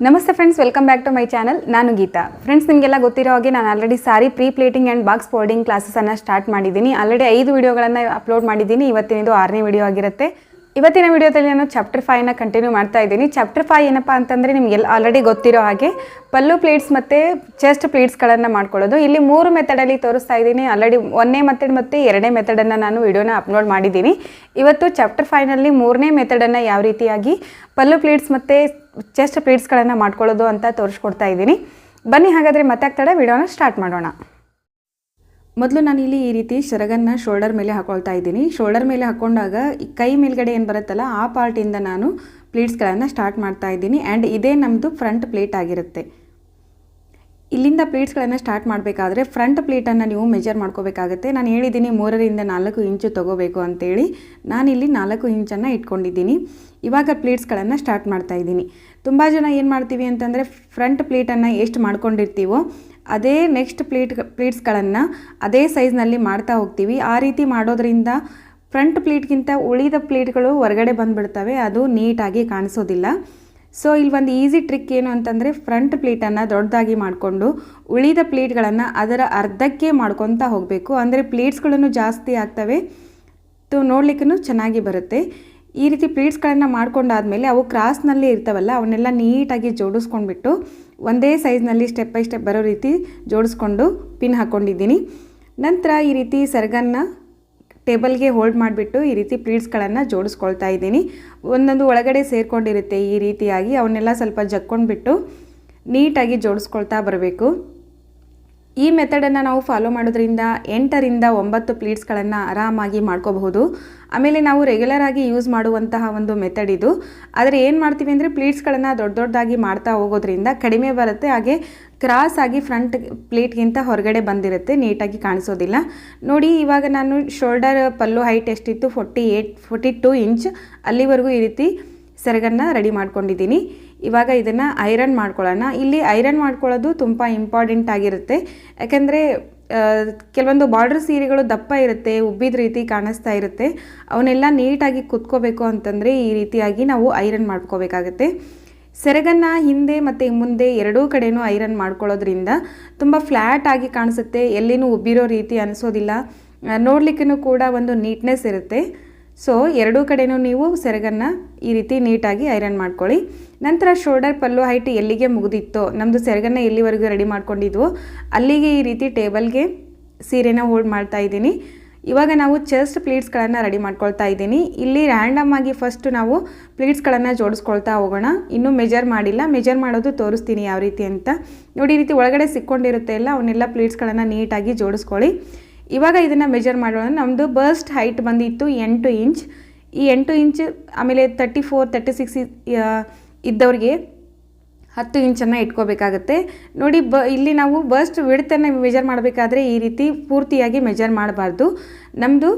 ನಮಸ್ತೆ friends, welcome back to my channel. ನಾನು Geeta. Friends, ನಿಮಗೆಲ್ಲ ಗೊತ್ತಿರೋ ಹಾಗೆ ನಾನು already sari pre pleating and box folding ಕ್ಲಾಸಸನ್ನು ಸ್ಟಾರ್ಟ್ ಮಾಡಿದ್ದೀನಿ. ಆಲ್ರೆಡಿ 5 ವಿಡಿಯೋಗಳನ್ನು ಅಪ್ಲೋಡ್ ಮಾಡಿದ್ದೀನಿ. ಇವತ್ತಿನದು 6ನೇ ವಿಡಿಯೋ ಆಗಿರುತ್ತೆ. ಇವತ್ತಿನ ವಿಡಿಯೋದಲ್ಲಿ ನಾನು ಚಾಪ್ಟರ್ 5ನ ಕಂಟಿನ್ಯೂ ಮಾಡ್ತಾ ಇದ್ದೀನಿ. ಚಾಪ್ಟರ್ 5 ಏನಪ್ಪ ಅಂತಂದರೆ ನಿಮಗೆಲ್ಲ ಆಲ್ರೆಡಿ ಗೊತ್ತಿರೋ ಹಾಗೆ ಪಲ್ಲು ಪ್ಲೇಟ್ಸ್ ಮತ್ತು ಚೆಸ್ಟ್ ಪ್ಲೇಟ್ಸ್ಗಳನ್ನು ಮಾಡ್ಕೊಳ್ಳೋದು. ಇಲ್ಲಿ 3 ಮೆಥಡಲ್ಲಿ ತೋರಿಸ್ತಾ ಇದ್ದೀನಿ. ಆಲ್ರೆಡಿ 1ನೇ ಮೆಥಡ್ ಮತ್ತು 2ನೇ ಮೆಥಡನ್ನು ನಾನು ವಿಡಿಯೋನ ಅಪ್ಲೋಡ್ ಮಾಡಿದ್ದೀನಿ. ಇವತ್ತು ಚಾಪ್ಟರ್ 5ನಲ್ಲಿ 3ನೇ ಮೆಥಡನ್ನು ಯಾವ ರೀತಿಯಾಗಿ ಪಲ್ಲು ಪ್ಲೇಟ್ಸ್ ಮತ್ತು ಚೆಸ್ಟ್ ಪ್ಲೇಟ್ಸ್ಗಳನ್ನು ಮಾಡ್ಕೊಳ್ಳೋದು ಅಂತ ತೋರಿಸ್ಕೊಡ್ತಾ ಇದ್ದೀನಿ. ಬನ್ನಿ ಹಾಗಾದರೆ ಮತ್ತೆ ಆಗ್ತಾಳೆ ವಿಡಿಯೋನ ಸ್ಟಾರ್ಟ್ ಮಾಡೋಣ. ಮೊದಲು ನಾನಿಲ್ಲಿ ಈ ರೀತಿ ಸೆರಗನ್ನು ಶೋಲ್ಡರ್ ಮೇಲೆ ಹಾಕೊಳ್ತಾ ಇದ್ದೀನಿ. ಶೋಲ್ಡರ್ ಮೇಲೆ ಹಾಕ್ಕೊಂಡಾಗ ಕೈ ಮೇಲ್ಗಡೆ ಏನು ಬರುತ್ತಲ್ಲ ಆ ಪಾರ್ಟಿಂದ ನಾನು ಪ್ಲೇಟ್ಸ್ಗಳನ್ನು ಸ್ಟಾರ್ಟ್ ಮಾಡ್ತಾ ಇದ್ದೀನಿ. ಆ್ಯಂಡ್ ಇದೇ ನಮ್ಮದು ಫ್ರಂಟ್ ಪ್ಲೇಟ್ ಆಗಿರುತ್ತೆ. ಇಲ್ಲಿಂದ ಪ್ಲೇಟ್ಸ್ಗಳನ್ನು ಸ್ಟಾರ್ಟ್ ಮಾಡಬೇಕಾದ್ರೆ ಫ್ರಂಟ್ ಪ್ಲೇಟನ್ನು ನೀವು ಮೆಜರ್ ಮಾಡ್ಕೋಬೇಕಾಗುತ್ತೆ. ನಾನು ಹೇಳಿದ್ದೀನಿ 3ರಿಂದ 4 ಇಂಚು ತೊಗೋಬೇಕು ಅಂತೇಳಿ. ನಾನಿಲ್ಲಿ 4 ಇಂಚನ್ನು ಇಟ್ಕೊಂಡಿದ್ದೀನಿ. ಇವಾಗ ಪ್ಲೇಟ್ಸ್ಗಳನ್ನು ಸ್ಟಾರ್ಟ್ ಮಾಡ್ತಾ ಇದ್ದೀನಿ. ತುಂಬ ಜನ ಏನು ಮಾಡ್ತೀವಿ ಅಂತಂದರೆ ಫ್ರಂಟ್ ಪ್ಲೇಟನ್ನು ಎಷ್ಟು ಮಾಡ್ಕೊಂಡಿರ್ತೀವೋ ಅದೇ ನೆಕ್ಸ್ಟ್ ಪ್ಲೇಟ್ಸ್ಗಳನ್ನು ಅದೇ ಸೈಜ್ನಲ್ಲಿ ಮಾಡ್ತಾ ಹೋಗ್ತೀವಿ. ಆ ರೀತಿ ಮಾಡೋದ್ರಿಂದ ಫ್ರಂಟ್ ಪ್ಲೇಟ್ಗಿಂತ ಉಳಿದ ಪ್ಲೇಟ್ಗಳು ಹೊರಗಡೆ ಬಂದುಬಿಡ್ತವೆ. ಅದು ನೀಟಾಗಿ ಕಾಣಿಸೋದಿಲ್ಲ. ಸೊ ಇಲ್ಲಿ ಒಂದು ಈಸಿ ಟ್ರಿಕ್ ಏನು ಅಂತಂದರೆ ಫ್ರಂಟ್ ಪ್ಲೇಟನ್ನು ದೊಡ್ಡದಾಗಿ ಮಾಡಿಕೊಂಡು ಉಳಿದ ಪ್ಲೇಟ್ಗಳನ್ನು ಅದರ ಅರ್ಧಕ್ಕೆ ಮಾಡ್ಕೊತಾ ಹೋಗಬೇಕು. ಅಂದರೆ ಪ್ಲೇಟ್ಸ್ಗಳನ್ನು ಜಾಸ್ತಿ ಆಗ್ತವೆ, ನೋಡಲಿಕ್ಕೂ ಚೆನ್ನಾಗಿ ಬರುತ್ತೆ. ಈ ರೀತಿ ಪ್ಲೇಟ್ಸ್ಗಳನ್ನು ಮಾಡ್ಕೊಂಡಾದಮೇಲೆ ಅವು ಕ್ರಾಸ್ನಲ್ಲಿ ಇರ್ತಾವಲ್ಲ ಅವನ್ನೆಲ್ಲ ನೀಟಾಗಿ ಜೋಡಿಸ್ಕೊಂಡ್ಬಿಟ್ಟು ಒಂದೇ ಸೈಜ್ನಲ್ಲಿ ಸ್ಟೆಪ್ ಬೈ ಸ್ಟೆಪ್ ಬರೋ ರೀತಿ ಜೋಡಿಸ್ಕೊಂಡು ಪಿನ್ ಹಾಕ್ಕೊಂಡಿದ್ದೀನಿ. ನಂತರ ಈ ರೀತಿ ಸೆರಗನ್ನು ಟೇಬಲ್ಗೆ ಹೋಲ್ಡ್ ಮಾಡಿಬಿಟ್ಟು ಈ ರೀತಿ ಪ್ಲೇಟ್ಸ್ಗಳನ್ನು ಜೋಡಿಸ್ಕೊಳ್ತಾ ಇದ್ದೀನಿ. ಒಂದೊಂದು ಒಳಗಡೆ ಸೇರಿಕೊಂಡಿರುತ್ತೆ. ಈ ರೀತಿಯಾಗಿ ಅವನ್ನೆಲ್ಲ ಸ್ವಲ್ಪ ಜಕ್ಕೊಂಡ್ಬಿಟ್ಟು ನೀಟಾಗಿ ಜೋಡಿಸ್ಕೊಳ್ತಾ ಬರಬೇಕು. ಈ ಮೆಥಡನ್ನು ನಾವು ಫಾಲೋ ಮಾಡೋದ್ರಿಂದ 8ರಿಂದ 9 ಪ್ಲೇಟ್ಸ್ಗಳನ್ನು ಆರಾಮಾಗಿ ಮಾಡ್ಕೋಬಹುದು. ಆಮೇಲೆ ನಾವು ರೆಗ್ಯುಲರ್ ಆಗಿ ಯೂಸ್ ಮಾಡುವಂತಹ ಒಂದು ಮೆಥಡ್ ಇದು. ಆದರೆ ಏನು ಮಾಡ್ತೀವಿ ಅಂದರೆ ಪ್ಲೇಟ್ಸ್ಗಳನ್ನು ದೊಡ್ಡದಾಗಿ ಮಾಡ್ತಾ ಹೋಗೋದ್ರಿಂದ ಕಡಿಮೆ ಬರುತ್ತೆ. ಹಾಗೆ ಕ್ರಾಸ್ ಆಗಿ ಫ್ರಂಟ್ ಪ್ಲೇಟ್ಗಿಂತ ಹೊರಗಡೆ ಬಂದಿರುತ್ತೆ, ನೀಟಾಗಿ ಕಾಣಿಸೋದಿಲ್ಲ. ನೋಡಿ, ಇವಾಗ ನಾನು ಶೋಲ್ಡರ್ ಪಲ್ಲು ಹೈಟ್ ಎಷ್ಟಿತ್ತು 42 ಇಂಚ್, ಅಲ್ಲಿವರೆಗೂ ಈ ರೀತಿ ಸೆರಗನ್ನು ರೆಡಿ ಮಾಡ್ಕೊಂಡಿದ್ದೀನಿ. ಇವಾಗ ಇದನ್ನು ಐರನ್ ಮಾಡ್ಕೊಳ್ಳೋಣ. ಇಲ್ಲಿ ಐರನ್ ಮಾಡ್ಕೊಳ್ಳೋದು ತುಂಬ ಇಂಪಾರ್ಟೆಂಟ್ ಆಗಿರುತ್ತೆ. ಯಾಕೆಂದರೆ ಕೆಲವೊಂದು ಬಾರ್ಡರ್ ಸೀರೆಗಳು ದಪ್ಪ ಇರುತ್ತೆ, ಉಬ್ಬಿದ ರೀತಿ ಕಾಣಿಸ್ತಾ ಇರುತ್ತೆ. ಅವನ್ನೆಲ್ಲ ನೀಟಾಗಿ ಕುತ್ಕೋಬೇಕು ಅಂತಂದರೆ ಈ ರೀತಿಯಾಗಿ ನಾವು ಐರನ್ ಮಾಡ್ಕೋಬೇಕಾಗತ್ತೆ. ಸೆರಗನ್ನು ಹಿಂದೆ ಮತ್ತು ಮುಂದೆ ಎರಡೂ ಕಡೆಯೂ ಐರನ್ ಮಾಡ್ಕೊಳ್ಳೋದ್ರಿಂದ ತುಂಬ ಫ್ಲ್ಯಾಟ್ ಆಗಿ ಕಾಣಿಸುತ್ತೆ, ಎಲ್ಲಿನೂ ಉಬ್ಬಿರೋ ರೀತಿ ಅನಿಸೋದಿಲ್ಲ, ನೋಡಲಿಕ್ಕೂ ಕೂಡ ಒಂದು ನೀಟ್ನೆಸ್ ಇರುತ್ತೆ. ಸೊ ಎರಡೂ ಕಡೆಯೂ ನೀವು ಸೆರಗನ್ನು ಈ ರೀತಿ ನೀಟಾಗಿ ಐರನ್ ಮಾಡ್ಕೊಳ್ಳಿ. ನಂತರ ಶೋಲ್ಡರ್ ಪಲ್ಲು ಹೈಟ್ ಎಲ್ಲಿಗೆ ಮುಗಿದಿತ್ತೋ, ನಮ್ಮದು ಸೆರಗನ್ನು ಎಲ್ಲಿವರೆಗೂ ರೆಡಿ ಮಾಡ್ಕೊಂಡಿದ್ವೋ ಅಲ್ಲಿಗೆ ಈ ರೀತಿ ಟೇಬಲ್ಗೆ ಸೀರೆನ ಹೋಲ್ಡ್ ಮಾಡ್ತಾ ಇದ್ದೀನಿ. ಇವಾಗ ನಾವು ಚೆಸ್ಟ್ ಪ್ಲೇಟ್ಸ್ಗಳನ್ನು ರೆಡಿ ಮಾಡ್ಕೊಳ್ತಾ ಇದ್ದೀನಿ. ಇಲ್ಲಿ ರ್ಯಾಂಡಮ್ ಆಗಿ ಫಸ್ಟ್ ನಾವು ಪ್ಲೇಟ್ಸ್ಗಳನ್ನು ಜೋಡಿಸ್ಕೊಳ್ತಾ ಹೋಗೋಣ. ಇನ್ನೂ ಮೆಜರ್ ಮಾಡಿಲ್ಲ, ಮೆಜರ್ ಮಾಡೋದು ತೋರಿಸ್ತೀನಿ ಯಾವ ರೀತಿ ಅಂತ. ನೋಡಿ, ಈ ರೀತಿ ಒಳಗಡೆ ಸಿಕ್ಕೊಂಡಿರುತ್ತೆ ಅಲ್ಲ, ಅವನ್ನೆಲ್ಲ ಪ್ಲೇಟ್ಸ್ಗಳನ್ನು ನೀಟಾಗಿ ಜೋಡಿಸ್ಕೊಳ್ಳಿ. ಇವಾಗ ಇದನ್ನು ಮೆಜರ್ ಮಾಡೋಣ. ನಮ್ಮದು ಬಸ್ಟ್ ಹೈಟ್ ಬಂದಿತ್ತು 8 ಇಂಚ್. ಈ 8 ಇಂಚ್ ಆಮೇಲೆ 34, 36 ಇದ್ದವ್ರಿಗೆ 10 ಇಂಚನ್ನು ಇಟ್ಕೋಬೇಕಾಗತ್ತೆ. ನೋಡಿ, ಇಲ್ಲಿ ನಾವು ಬಸ್ಟ್ ವಿಡ್ತನ್ನು ಮೆಜರ್ ಮಾಡಬೇಕಾದ್ರೆ ಈ ರೀತಿ ಪೂರ್ತಿಯಾಗಿ ಮೆಜರ್ ಮಾಡಬಾರ್ದು. ನಮ್ಮದು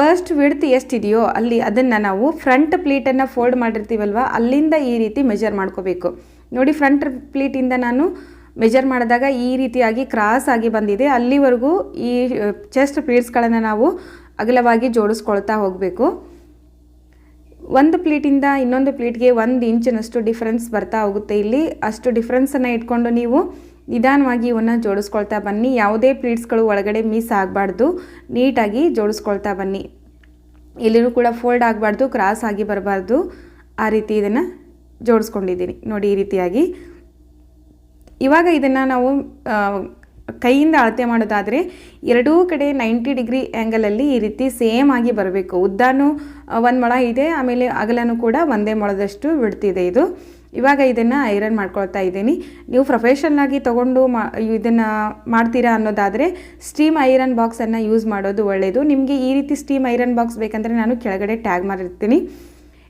ಬಸ್ಟ್ ವಿಡ್ತ್ ಎಷ್ಟಿದೆಯೋ ಅಲ್ಲಿ ಅದನ್ನು ನಾವು ಫ್ರಂಟ್ ಪ್ಲೇಟನ್ನು ಫೋಲ್ಡ್ ಮಾಡಿರ್ತೀವಲ್ವ ಅಲ್ಲಿಂದ ಈ ರೀತಿ ಮೆಜರ್ ಮಾಡ್ಕೋಬೇಕು. ನೋಡಿ, ಫ್ರಂಟ್ ಪ್ಲೇಟಿಂದ ನಾನು ಮೆಜರ್ ಮಾಡಿದಾಗ ಈ ರೀತಿಯಾಗಿ ಕ್ರಾಸ್ ಆಗಿ ಬಂದಿದೆ. ಅಲ್ಲಿವರೆಗೂ ಈ ಚೆಸ್ಟ್ ಪ್ಲೇಟ್ಸ್ಗಳನ್ನು ನಾವು ಅಗಲವಾಗಿ ಜೋಡಿಸ್ಕೊಳ್ತಾ ಹೋಗಬೇಕು. ಒಂದು ಪ್ಲೇಟಿಂದ ಇನ್ನೊಂದು ಪ್ಲೇಟ್ಗೆ 1 ಇಂಚಿನಷ್ಟು ಡಿಫ್ರೆನ್ಸ್ ಬರ್ತಾ ಹೋಗುತ್ತೆ. ಇಲ್ಲಿ ಅಷ್ಟು ಡಿಫ್ರೆನ್ಸನ್ನು ಇಟ್ಕೊಂಡು ನೀವು ನಿಧಾನವಾಗಿ ಇವನ್ನು ಜೋಡಿಸ್ಕೊಳ್ತಾ ಬನ್ನಿ. ಯಾವುದೇ ಪ್ಲೇಟ್ಸ್ಗಳು ಒಳಗಡೆ ಮಿಸ್ ಆಗಬಾರ್ದು, ನೀಟಾಗಿ ಜೋಡಿಸ್ಕೊಳ್ತಾ ಬನ್ನಿ. ಎಲ್ಲಿನೂ ಕೂಡ ಫೋಲ್ಡ್ ಆಗಬಾರ್ದು, ಕ್ರಾಸ್ ಆಗಿ ಬರಬಾರ್ದು. ಆ ರೀತಿ ಇದನ್ನು ಜೋಡಿಸ್ಕೊಂಡಿದ್ದೀನಿ ನೋಡಿ ಈ ರೀತಿಯಾಗಿ. ಇವಾಗ ಇದನ್ನು ನಾವು ಕೈಯಿಂದ ಅಳತೆ ಮಾಡೋದಾದರೆ ಎರಡೂ ಕಡೆ 90 ಡಿಗ್ರಿ ಆ್ಯಂಗಲಲ್ಲಿ ಈ ರೀತಿ ಸೇಮ್ ಆಗಿ ಬರಬೇಕು. ಉದ್ದನೂ 1 ಮೊಳ ಇದೆ, ಆಮೇಲೆ ಅಗಲನೂ ಕೂಡ 1 ಮೊಳದಷ್ಟು ಬಿಡ್ತಿದೆ ಇದು. ಇವಾಗ ಇದನ್ನು ಐರನ್ ಮಾಡ್ಕೊಳ್ತಾ ಇದ್ದೀನಿ. ನೀವು ಪ್ರೊಫೆಷನಲ್ಲಾಗಿ ತೊಗೊಂಡು ಇದನ್ನು ಮಾಡ್ತೀರಾ ಅನ್ನೋದಾದರೆ ಸ್ಟೀಮ್ ಐರನ್ ಬಾಕ್ಸನ್ನು ಯೂಸ್ ಮಾಡೋದು ಒಳ್ಳೆಯದು. ನಿಮಗೆ ಈ ರೀತಿ ಸ್ಟೀಮ್ ಐರನ್ ಬಾಕ್ಸ್ ಬೇಕಂದರೆ ನಾನು ಕೆಳಗಡೆ ಟ್ಯಾಗ್ ಮಾಡಿರ್ತೀನಿ.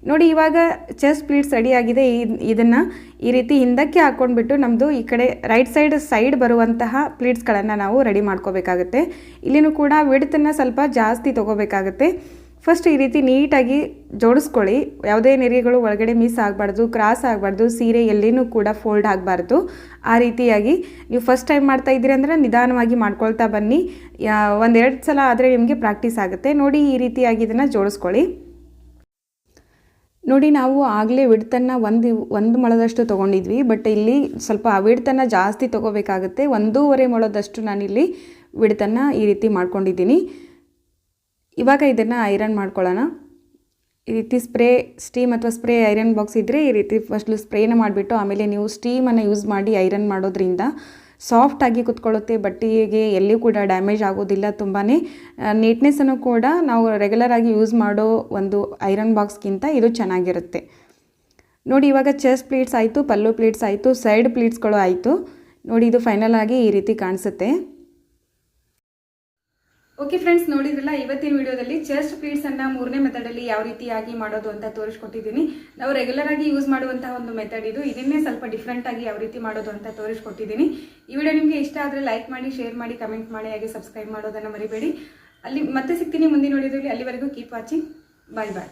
ನೋಡಿ, ಇವಾಗ ಚೆಸ್ಟ್ ಪ್ಲೇಟ್ಸ್ ರೆಡಿಯಾಗಿದೆ. ಇದನ್ನು ಈ ರೀತಿ ಹಿಂದಕ್ಕೆ ಹಾಕ್ಕೊಂಡ್ಬಿಟ್ಟು ನಮ್ಮದು ಈ ಕಡೆ ರೈಟ್ ಸೈಡ್ ಬರುವಂತಹ ಪ್ಲೇಟ್ಸ್ಗಳನ್ನು ನಾವು ರೆಡಿ ಮಾಡ್ಕೋಬೇಕಾಗುತ್ತೆ. ಇಲ್ಲಿನೂ ಕೂಡ ವಿಡ್ತನ್ನು ಸ್ವಲ್ಪ ಜಾಸ್ತಿ ತೊಗೋಬೇಕಾಗುತ್ತೆ. ಫಸ್ಟ್ ಈ ರೀತಿ ನೀಟಾಗಿ ಜೋಡಿಸ್ಕೊಳ್ಳಿ. ಯಾವುದೇ ನೆರೆಗಳು ಒಳಗಡೆ ಮಿಸ್ ಆಗಬಾರ್ದು, ಕ್ರಾಸ್ ಆಗಬಾರ್ದು, ಸೀರೆ ಎಲ್ಲಿನೂ ಕೂಡ ಫೋಲ್ಡ್ ಆಗಬಾರ್ದು. ಆ ರೀತಿಯಾಗಿ ನೀವು ಫಸ್ಟ್ ಟೈಮ್ ಮಾಡ್ತಾ ಇದ್ದೀರಿ ಅಂದರೆ ನಿಧಾನವಾಗಿ ಮಾಡ್ಕೊಳ್ತಾ ಬನ್ನಿ. 1-2 ಸಲ ಆದರೆ ನಿಮಗೆ ಪ್ರಾಕ್ಟೀಸ್ ಆಗುತ್ತೆ. ನೋಡಿ, ಈ ರೀತಿಯಾಗಿ ಇದನ್ನು ಜೋಡಿಸ್ಕೊಳ್ಳಿ. ನೋಡಿ ನಾವು ಆಗಲೇ ವಿಡ್ತನ್ನು ಒಂದು ಮೊಳದಷ್ಟು ತೊಗೊಂಡಿದ್ವಿ, ಬಟ್ ಇಲ್ಲಿ ಸ್ವಲ್ಪ ವಿಡ್ತನ್ನು ಜಾಸ್ತಿ ತೊಗೋಬೇಕಾಗುತ್ತೆ. 1.5 ಮೊಳದಷ್ಟು ನಾನಿಲ್ಲಿ ವಿಡ್ತನ್ನು ಈ ರೀತಿ ಮಾಡ್ಕೊಂಡಿದ್ದೀನಿ. ಇವಾಗ ಇದನ್ನು ಐರನ್ ಮಾಡ್ಕೊಳ್ಳೋಣ. ಈ ರೀತಿ ಸ್ಟೀಮ್ ಅಥವಾ ಸ್ಪ್ರೇ ಐರನ್ ಬಾಕ್ಸ್ ಇದ್ದರೆ ಈ ರೀತಿ ಫಸ್ಟು ಸ್ಪ್ರೇನ ಮಾಡಿಬಿಟ್ಟು ಆಮೇಲೆ ನೀವು ಸ್ಟೀಮನ್ನು ಯೂಸ್ ಮಾಡಿ ಐರನ್ ಮಾಡೋದ್ರಿಂದ ಸಾಫ್ಟಾಗಿ ಕುತ್ಕೊಳ್ಳುತ್ತೆ. ಬಟ್ಟೆಗೆ ಎಲ್ಲಿಯೂ ಕೂಡ ಡ್ಯಾಮೇಜ್ ಆಗೋದಿಲ್ಲ. ತುಂಬಾ ನೀಟ್ನೆಸ್ಸನ್ನು ಕೂಡ ನಾವು ರೆಗ್ಯುಲರಾಗಿ ಯೂಸ್ ಮಾಡೋ ಒಂದು ಐರನ್ ಬಾಕ್ಸ್ಗಿಂತ ಇದು ಚೆನ್ನಾಗಿರುತ್ತೆ. ನೋಡಿ ಇವಾಗ ಚೆಸ್ಟ್ ಪ್ಲೀಟ್ಸ್ ಆಯಿತು, ಪಲ್ಲು ಪ್ಲೀಟ್ಸ್ ಆಯಿತು, ಸೈಡ್ ಪ್ಲೀಟ್ಸ್ಗಳು ಆಯಿತು. ನೋಡಿ ಇದು ಫೈನಲ್ ಆಗಿ ಈ ರೀತಿ ಕಾಣಿಸುತ್ತೆ. ಓಕೆ ಫ್ರೆಂಡ್ಸ್, ನೋಡಿದ್ರಲ್ಲ ಇವತ್ತಿನ ವಿಡಿಯೋದಲ್ಲಿ ಚೆಸ್ಟ್ ಪ್ಲೀಟ್ಸನ್ನು 3ನೇ ಮೆಥಡಲ್ಲಿ ಯಾವ ರೀತಿಯಾಗಿ ಮಾಡೋದು ಅಂತ ತೋರಿಸ್ಕೊಟ್ಟಿದ್ದೀನಿ. ನಾವು ರೆಗ್ಯುಲರ್ ಆಗಿ ಯೂಸ್ ಮಾಡುವಂತಹ ಒಂದು ಮೆಥಡ್ ಇದು. ಇದನ್ನೇ ಸ್ವಲ್ಪ ಡಿಫ್ರೆಂಟ್ ಆಗಿ ಯಾವ ರೀತಿ ಮಾಡೋದು ಅಂತ ತೋರಿಸ್ಕೊಟ್ಟಿದ್ದೀನಿ. ಈ ವಿಡಿಯೋ ನಿಮಗೆ ಇಷ್ಟ ಆದರೆ ಲೈಕ್ ಮಾಡಿ, ಶೇರ್ ಮಾಡಿ, ಕಮೆಂಟ್ ಮಾಡಿ, ಹಾಗೆ ಸಬ್ಸ್ಕ್ರೈಬ್ ಮಾಡೋದನ್ನು ಮರಿಬೇಡಿ. ಮತ್ತೆ ಸಿಗ್ತೀನಿ ಮುಂದಿನ ವಿಡಿಯೋದಲ್ಲಿ. ಅಲ್ಲಿವರೆಗೂ ಕೀಪ್ ವಾಚಿಂಗ್. ಬಾಯ್ ಬಾಯ್.